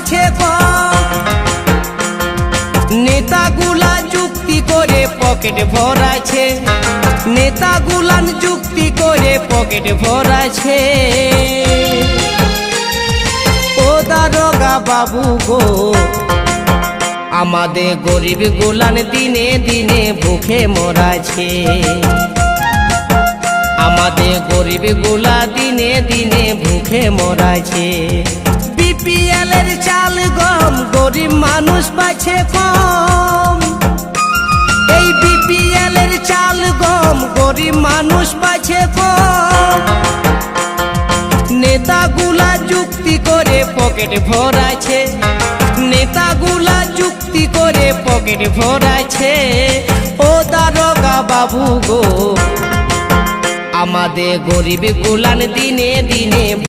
পাচ্ছে নেতাগুলা যুক্তি করে পকেট ভরাছে, নেতাগুলান যুক্তি করে পকেট ভরাছে। ও দারোগা বাবু গো, আমাদের গরিব গুলান দিনে দিনে ভুখে মরাছে, আমাদের গরিব গুলা দিনে দিনে ভুখে মরাছে। বিপিএল এর চাল গম গরিব মানুষ পাচ্ছে কম, এই বিপিএল এর চাল গম গরিব মানুষ পাচ্ছে কম। নেতাগুলা যুক্তি করে পকেট ভরাছে, নেতাগুলা যুক্তি করে পকেট ভরাছে। ও দারোগা বাবু গো, আমাদের গরিব গুলান দিনে দিনে